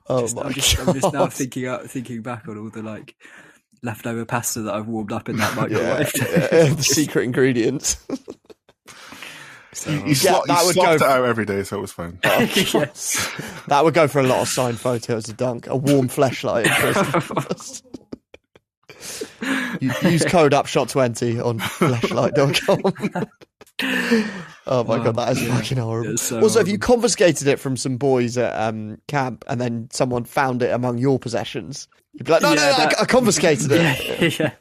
horrible. I'm just now thinking back on all the like leftover pasta that I've warmed up in that microwave. The secret ingredients. So, you slopped it out every day, so it was fine. Yes. That would go for a lot of signed photos of Dunk. A warm fleshlight in prison. Use code UPSHOT20 on fleshlight.com. Oh my God, that is fucking horrible. So also, horrible. if you confiscated it from some boys at camp and then someone found it among your possessions, you'd be like, no, I confiscated it. Yeah.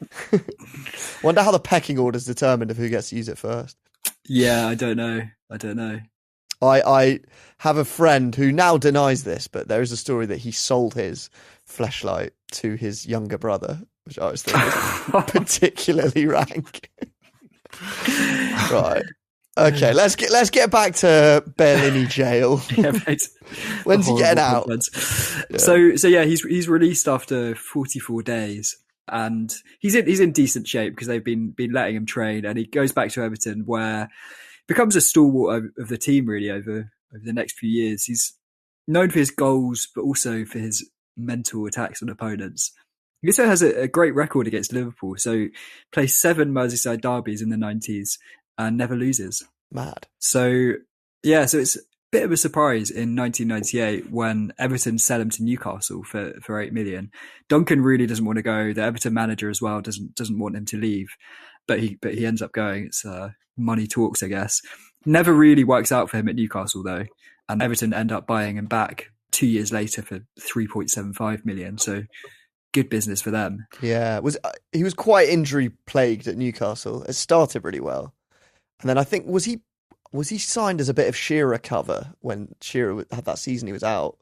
Wonder how the pecking order's determined of who gets to use it first. Yeah, I don't know. I have a friend who now denies this, but there is a story that he sold his fleshlight to his younger brother, which I was thinking was particularly rank. Right. Okay, let's get back to Berlin jail. Yeah, right. When's he getting out? Yeah. So yeah, he's released after 44 days, and he's in decent shape because they've been letting him train, and he goes back to Everton where he becomes a stalwart of the team really over the next few years. He's known for his goals, but also for his mental attacks on opponents. He also has a great record against Liverpool, so plays 7 Merseyside derbies in the 90s and never loses. Mad. So it's a bit of a surprise in 1998 when Everton sell him to Newcastle for 8 million. Duncan really doesn't want to go. The Everton manager as well doesn't want him to leave, but he ends up going. It's money talks, I guess. Never really works out for him at Newcastle though, and Everton end up buying him back 2 years later for 3.75 million. So good business for them. Yeah, he was quite injury plagued at Newcastle. It started really well, and then I think was he signed as a bit of Shearer cover when Shearer had that season he was out?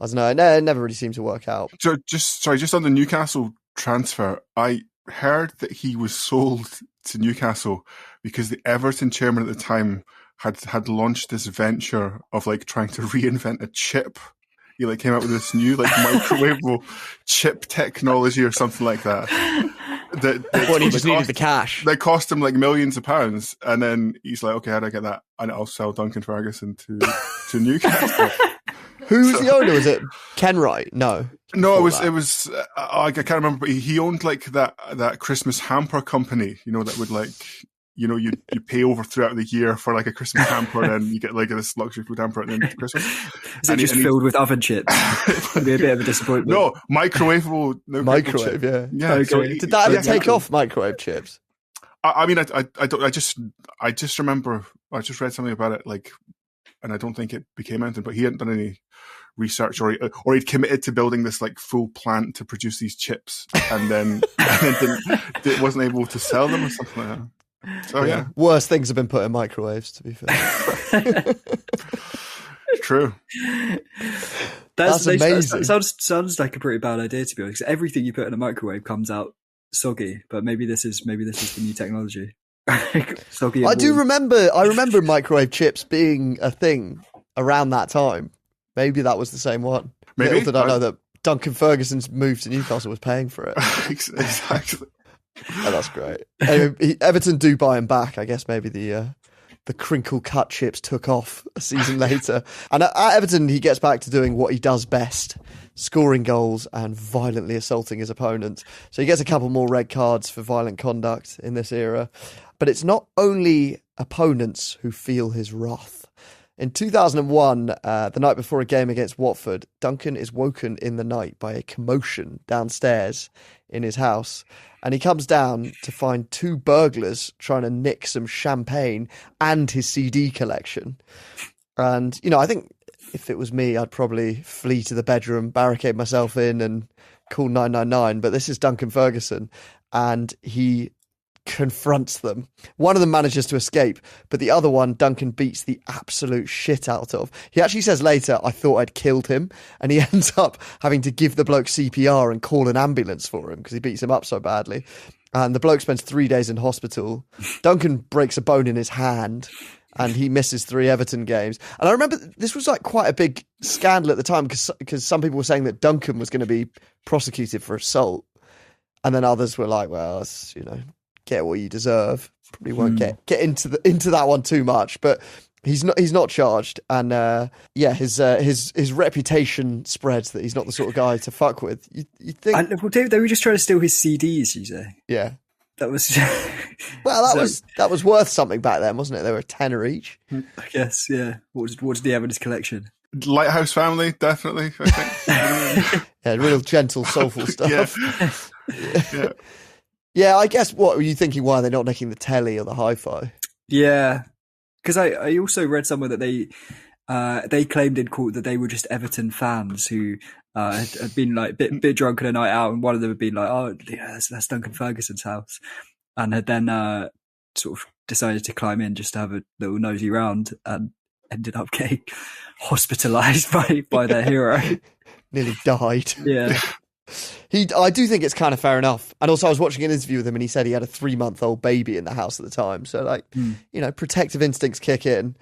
I don't know. No, it never really seemed to work out. So just on the Newcastle transfer, I heard that he was sold to Newcastle because the Everton chairman at the time had launched this venture of like trying to reinvent a chip. He like came out with this new like microwavable chip technology or something like that. Well, he just needed the cash. They cost him like millions of pounds, and then he's like, "Okay, how do I get that?" And I'll sell Duncan Ferguson to Newcastle. Who was the owner? Was it Ken Wright? No, it was. I can't remember. But he owned like that Christmas hamper company. You know that would like. You know, you pay over throughout the year for like a Christmas hamper, and then you get like this luxury food hamper at the end of Christmas. Is it just filled with oven chips? It'd be a bit of a disappointment. No, microwavable. Microwave, chip. yeah. Okay. So Did that ever take off microwave chips? I mean, I just remember I just read something about it, like, and I don't think it became anything. But he hadn't done any research, or he'd committed to building this like full plant to produce these chips, and then wasn't able to sell them or something like that. So yeah. Worse things have been put in microwaves, to be fair. True. That's amazing. That sounds like a pretty bad idea, to be honest. Everything you put in a microwave comes out soggy, but maybe this is the new technology. Soggy. I remember microwave chips being a thing around that time. Maybe that was the same one. Maybe. Little did I know that Duncan Ferguson's move to Newcastle was paying for it. Exactly. Oh, that's great. Anyway, Everton do buy him back. I guess maybe the crinkle cut chips took off a season later. And at Everton, he gets back to doing what he does best, scoring goals and violently assaulting his opponents. So he gets a couple more red cards for violent conduct in this era. But it's not only opponents who feel his wrath. In 2001, the night before a game against Watford, Duncan is woken in the night by a commotion downstairs in his house. And he comes down to find 2 burglars trying to nick some champagne and his CD collection. And, you know, I think if it was me, I'd probably flee to the bedroom, barricade myself in and call 999. But this is Duncan Ferguson, and he confronts them. One of them manages to escape, but the other one, Duncan beats the absolute shit out of. He actually says later, "I thought I'd killed him," and he ends up having to give the bloke CPR and call an ambulance for him because he beats him up so badly. And the bloke spends 3 days in hospital. Duncan breaks a bone in his hand, and he misses 3 Everton games. And I remember this was like quite a big scandal at the time because some people were saying that Duncan was going to be prosecuted for assault, and then others were like, "Well, it's, you know, get what you deserve." Probably won't get into that one too much, but he's not charged, and his reputation spreads that he's not the sort of guy to fuck with. You think? And, well, they were just trying to steal his CDs, you say? Yeah, that was. Well, that was worth something back then, wasn't it? They were £10 each. I guess, yeah. What's the evidence collection? Lighthouse Family, definitely. I think. Yeah, real gentle, soulful stuff. Yeah. Yeah. Yeah, I guess what were you thinking? Why they're not nicking the telly or the hi-fi? Yeah, because I also read somewhere that they claimed in court that they were just Everton fans who had been like bit drunk on a night out, and one of them had been like, "Oh, yeah, that's Duncan Ferguson's house," and had then sort of decided to climb in just to have a little nosy round, and ended up getting hospitalised by their hero. Nearly died. Yeah. I do think it's kind of fair enough. And also I was watching an interview with him and he said he had a 3-month-old baby in the house at the time. So like, protective instincts kick in.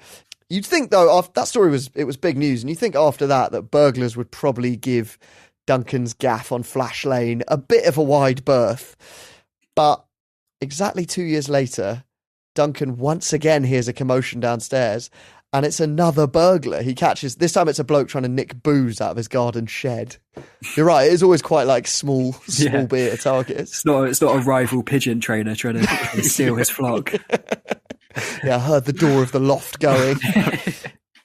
You'd think though, after that story was big news. And you think after that burglars would probably give Duncan's gaff on Flash Lane a bit of a wide berth. But exactly 2 years later, Duncan once again hears a commotion downstairs. And it's another burglar he catches. This time it's a bloke trying to nick booze out of his garden shed. You're right, it is always quite like small beer targets. It's not a rival pigeon trainer trying to steal his flock. Yeah, I heard the door of the loft going.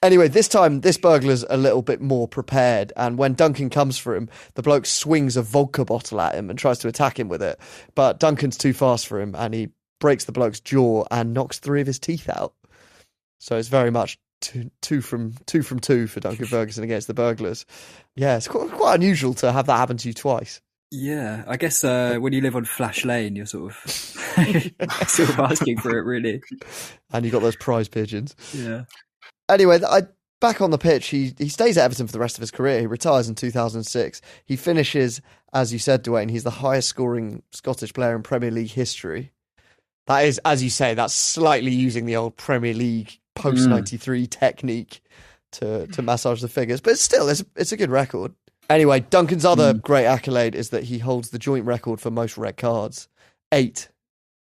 Anyway, this time this burglar's a little bit more prepared. And when Duncan comes for him, the bloke swings a vodka bottle at him and tries to attack him with it. But Duncan's too fast for him and he breaks the bloke's jaw and knocks 3 of his teeth out. So it's very much two from two for Duncan Ferguson against the burglars. Yeah, it's quite unusual to have that happen to you twice. Yeah, I guess when you live on Flash Lane, you're sort of asking for it, really. And you got those prize pigeons. Yeah. Anyway, back on the pitch, he stays at Everton for the rest of his career. He retires in 2006. He finishes, as you said, Dwayne, he's the highest scoring Scottish player in Premier League history. That is, as you say, that's slightly using the old Premier League post-93 technique to massage the figures. But still, it's a good record. Anyway, Duncan's other great accolade is that he holds the joint record for most red cards. 8.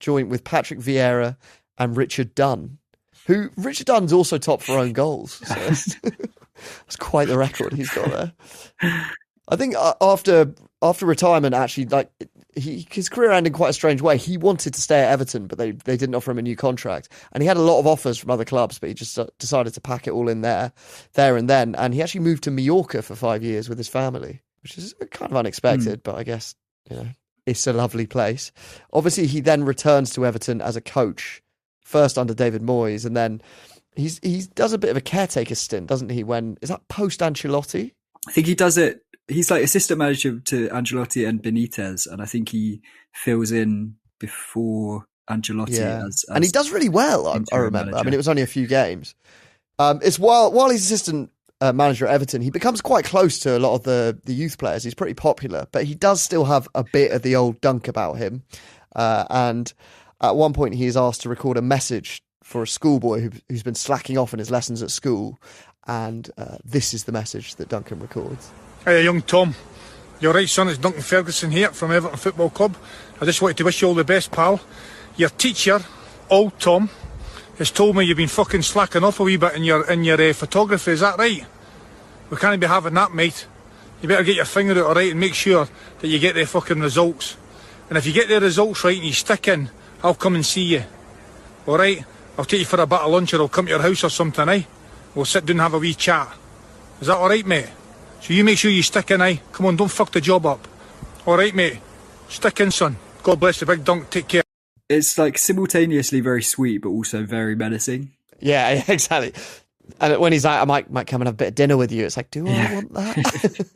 Joint with Patrick Vieira and Richard Dunn. Richard Dunn's also top for own goals. So that's quite the record he's got there. I think after retirement, actually, like his career ended in quite a strange way. He wanted to stay at Everton, but they didn't offer him a new contract, and he had a lot of offers from other clubs, but he just decided to pack it all in there and then. And he actually moved to Mallorca for 5 years with his family, which is kind of unexpected, but I guess it's a lovely place. Obviously, he then returns to Everton as a coach, first under David Moyes, and then he does a bit of a caretaker stint, doesn't he? Is that post Ancelotti? I think he does it. He's like assistant manager to Ancelotti and Benitez, and I think he fills in before Ancelotti. Yeah. As and he does really well, I remember. Manager. I mean, it was only a few games. It's while he's assistant manager at Everton, he becomes quite close to a lot of the youth players. He's pretty popular, but he does still have a bit of the old dunk about him. And at one point, he is asked to record a message for a schoolboy who's been slacking off in his lessons at school. And this is the message that Duncan records. Hey, young Tom. You're right, son. It's Duncan Ferguson here from Everton Football Club. I just wanted to wish you all the best, pal. Your teacher, old Tom, has told me you've been fucking slacking off a wee bit in your photography. Is that right? We can't be having that, mate. You better get your finger out, alright, and make sure that you get the fucking results. And if you get the results right and you stick in, I'll come and see you. Alright? I'll take you for a bit of lunch, or I'll come to your house or something, eh? We'll sit down and have a wee chat. Is that alright, mate? So you make sure you stick in, eh? Come on, don't fuck the job up. Alright, mate? Stick in, son. God bless the big dunk. Take care. It's like simultaneously very sweet, but also very menacing. Yeah, exactly. And when he's like, I might come and have a bit of dinner with you, it's like, do I want that?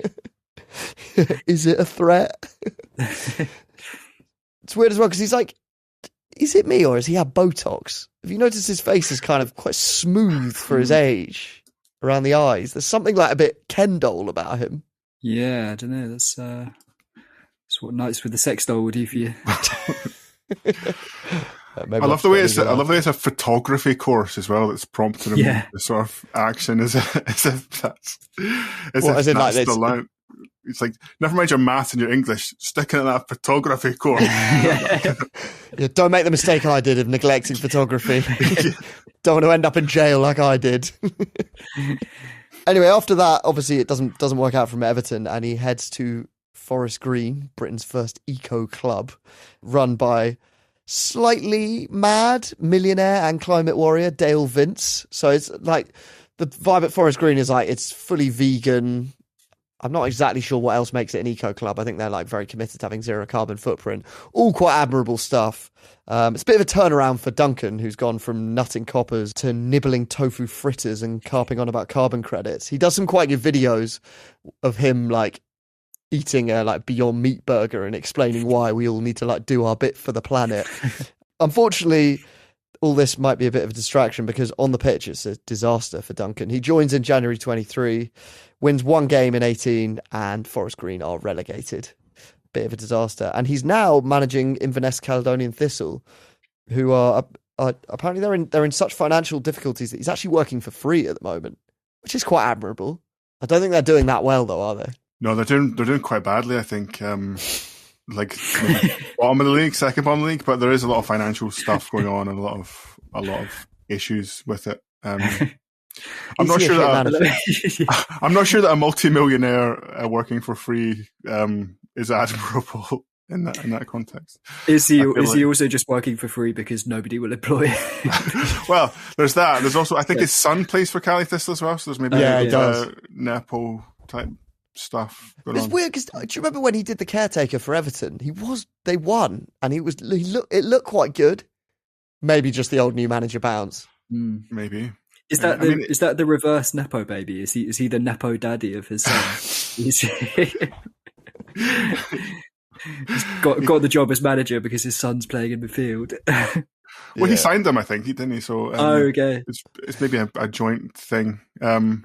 Is it a threat? It's weird as well, because he's like, is it me or has he had Botox? Have you noticed his face is kind of quite smooth for his age around the eyes? There's something like a bit Ken doll about him. Yeah, I don't know. That's what Nights with the Sex Doll would do for you. I love the way it's a photography course as well. That's prompting him the sort of action as if that's the line. It's like, never mind your maths and your English, sticking at that photography course. Yeah, don't make the mistake I did of neglecting photography. Don't want to end up in jail like I did. Anyway, after that, obviously it doesn't work out from Everton, and he heads to Forest Green, Britain's first eco club, run by slightly mad millionaire and climate warrior Dale Vince. So it's like the vibe at Forest Green is like it's fully vegan. I'm not exactly sure what else makes it an eco club. I think they're like very committed to having zero carbon footprint. All quite admirable stuff. It's a bit of a turnaround for Duncan, who's gone from nutting coppers to nibbling tofu fritters and carping on about carbon credits. He does some quite good videos of him like eating a like Beyond Meat burger and explaining why we all need to like do our bit for the planet. Unfortunately, all this might be a bit of a distraction because on the pitch it's a disaster for Duncan. He joins in January 23, wins one game in 18, and Forest Green are relegated. Bit of a disaster. And he's now managing Inverness Caledonian Thistle, who are apparently they're in such financial difficulties that he's actually working for free at the moment, which is quite admirable. I don't think they're doing that well though, are they? No, they're doing quite badly, I think. Like bottom of the league, second bottom of the league, but there is a lot of financial stuff going on and a lot of issues with it. I'm not sure that a multi-millionaire working for free is admirable in that context. Is he also just working for free because nobody will employ him? Well, there's that. There's also, I think his son plays for Cali Thistle as well, so there's maybe he does. Nepo type stuff going It's on. weird because do you remember when he did the caretaker for Everton? They won and it looked quite good. Maybe just the old new manager bounce. Maybe. Is that the reverse Nepo baby? Is he the Nepo daddy of his son? He's got the job as manager because his son's playing in midfield. Well, he signed him, I think, didn't he? So okay. It's maybe a joint thing.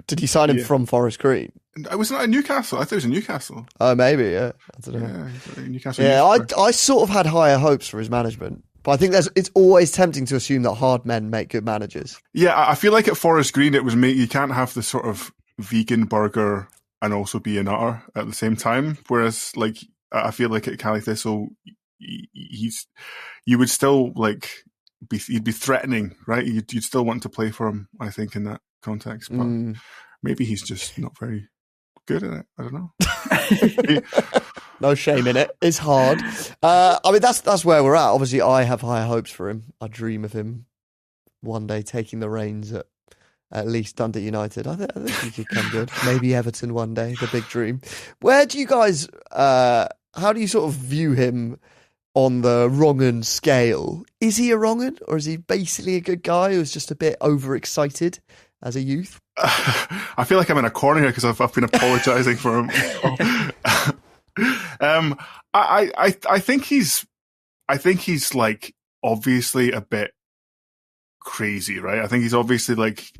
Did he sign him from Forest Green? I was not at Newcastle. I thought it was in Newcastle. Oh, maybe, yeah. I don't know. Yeah, Newcastle. Yeah, I sort of had higher hopes for his management. But I think it's always tempting to assume that hard men make good managers. Yeah, I feel like at Forest Green, it was you can't have the sort of vegan burger and also be a nutter at the same time. Whereas, like, I feel like at Cali Thistle, you would still like you'd be threatening, right? You'd still want to play for him, I think, in that context. But maybe he's just not very good at it. I don't know. No shame in it. It's hard. I mean, that's where we're at. Obviously, I have higher hopes for him. I dream of him one day taking the reins at least Dundee United. I think he could come good. Maybe Everton one day, the big dream. Where do you guys, how do you sort of view him on the wrong-un scale? Is he a wrong-un, or is he basically a good guy who's just a bit overexcited as a youth? I feel like I'm in a corner here because I've been apologising for him. I think he's like obviously a bit crazy, right? I think he's obviously like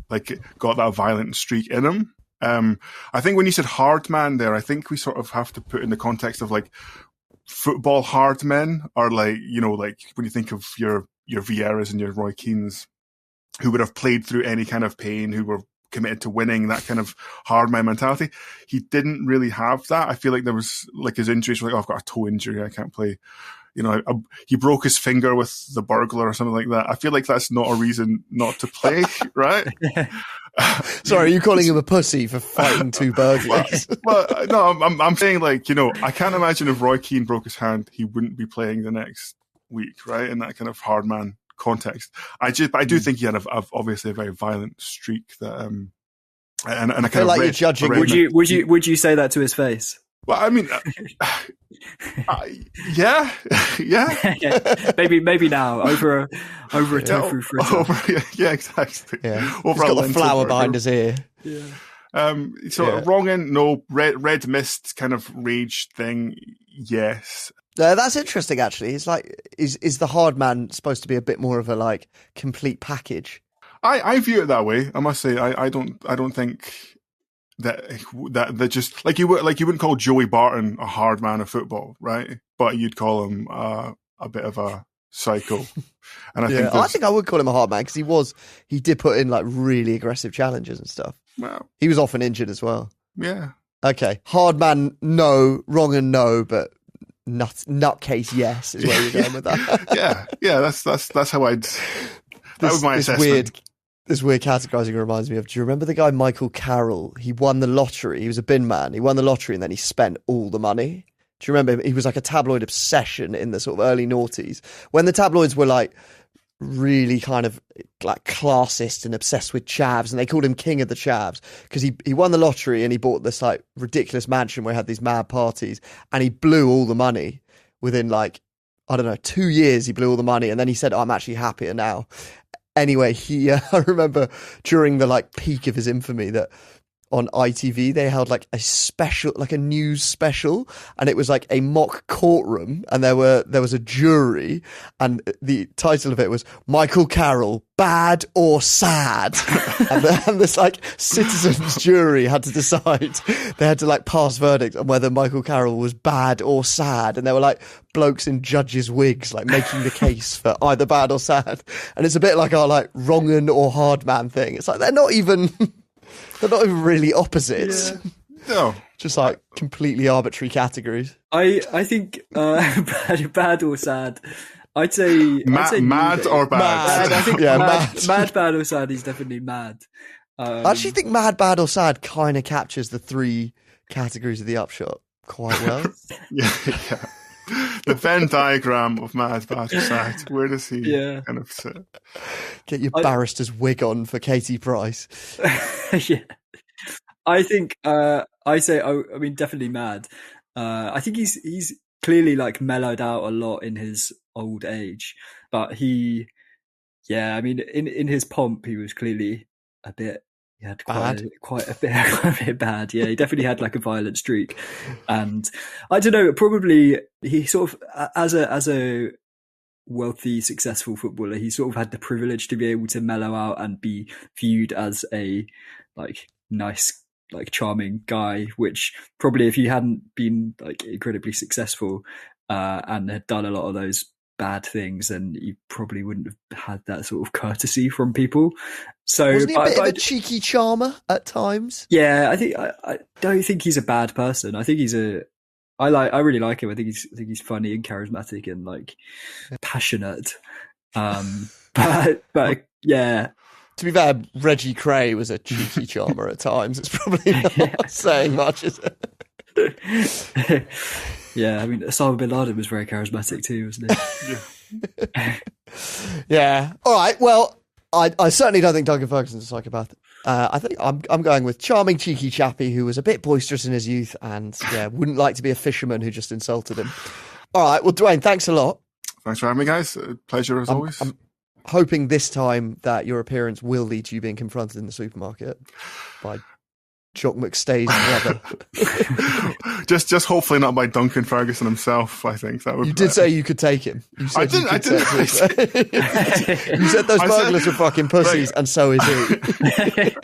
got that violent streak in him. I think when you said hard man there, I think we sort of have to put in the context of like football hard men are like, you know, like when you think of your Vieiras and your Roy Keanes, who would have played through any kind of pain, who were committed to winning, that kind of hard man mentality. He didn't really have that. I feel like there was like his injuries were like, oh, I've got a toe injury, I can't play. You know, he broke his finger with the burglar or something like that. I feel like that's not a reason not to play, right? Sorry, are you calling him a pussy for fighting two burglars? Well, no, I'm saying like, you know, I can't imagine if Roy Keane broke his hand, he wouldn't be playing the next week, right? In that kind of hard man context. I do think he had obviously a very violent streak that, and I feel like you're judging. Would you say that to his face? Well, I mean, yeah. Maybe now over a tofu fritter. Yeah, exactly. Yeah. He's got the flower behind his ear. Yeah. Wrong end, no. Red mist kind of rage thing, yes. That's interesting, actually. It's like, is the hard man supposed to be a bit more of a like complete package? I view it that way. I must say, I don't think that just like you wouldn't call Joey Barton a hard man of football, right? But you'd call him a bit of a psycho. And I think I would call him a hard man because he did put in like really aggressive challenges and stuff. Well, he was often injured as well. Yeah. Okay, hard man, no. Wrong and no, but nutcase, yes, is where you're going with that. yeah. That's how I'd. That was my assessment. This weird categorizing reminds me of, do you remember the guy Michael Carroll? He won the lottery. He was a bin man. He won the lottery and then he spent all the money. Do you remember him? He was like a tabloid obsession in the sort of early noughties when the tabloids were like really kind of like classist and obsessed with chavs, and they called him King of the Chavs because he won the lottery and he bought this like ridiculous mansion where he had these mad parties, and he blew all the money within like, I don't know, 2 years. He blew all the money, and then he said, I'm actually happier now. Anyway, I remember during the like peak of his infamy that on ITV they held like a special, like a news special, and it was like a mock courtroom, and there was a jury, and the title of it was Michael Carroll, bad or sad? and this like citizens jury had to decide. They had to like pass verdict on whether Michael Carroll was bad or sad, and there were like blokes in judges' wigs like making the case for either bad or sad. And it's a bit like our like wrong'un or hardman thing. It's like they're not even really opposites. Yeah. No. Just like completely arbitrary categories. I think bad or sad. I'd say mad or bad. Mad. I think Yeah, mad, bad or sad. He's definitely mad. I actually think mad, bad or sad kind of captures the three categories of the upshot quite well. Yeah. The Venn diagram of mad, bad or sad. Where does he kind of sit? Get your barrister's wig on for Katie Price. Yeah. I think I mean definitely mad. I think he's clearly like mellowed out a lot in his old age, but in his pomp he was clearly a bit, he had quite a bit bad. Yeah, he definitely had like a violent streak, and I don't know, probably he sort of as a wealthy, successful footballer, he sort of had the privilege to be able to mellow out and be viewed as a like nice, like charming guy, which probably if he hadn't been like incredibly successful and had done a lot of those bad things, then he probably wouldn't have had that sort of courtely from people. So wasn't he a bit of a cheeky charmer at times? Yeah, I don't think he's a bad person. I think I really like him. I think he's funny and charismatic and like passionate. But yeah. To be fair, Reggie Cray was a cheeky charmer at times. It's probably not saying much, is it? Yeah, I mean, Osama bin Laden was very charismatic too, wasn't he? Yeah. All right. Well, I certainly don't think Duncan Ferguson's a psychopath. I think I'm going with charming, cheeky chappy who was a bit boisterous in his youth and wouldn't like to be a fisherman who just insulted him. All right. Well, Dwayne, thanks a lot. Thanks for having me, guys. Pleasure as always. I'm hoping this time that your appearance will lead to you being confronted in the supermarket by Jock McStay's brother. just hopefully not by Duncan Ferguson himself. I think that would. You did say you could take him. You said I didn't. You said those burglars are fucking pussies, and so is he.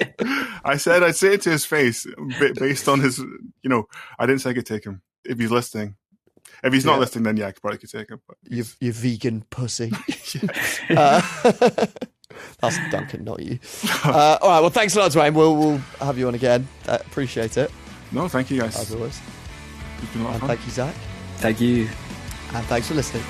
I said I'd say it to his face, based on his. I didn't say I could take him if he's listening. If he's not listening, then I probably could take him. But you vegan pussy. That's Duncan, not you. All right, well, thanks a lot, Dwayne. We'll have you on again. Appreciate it. No, thank you, guys. As always. It's been a lot of fun. Thank you, Zach. Thank you. And thanks for listening.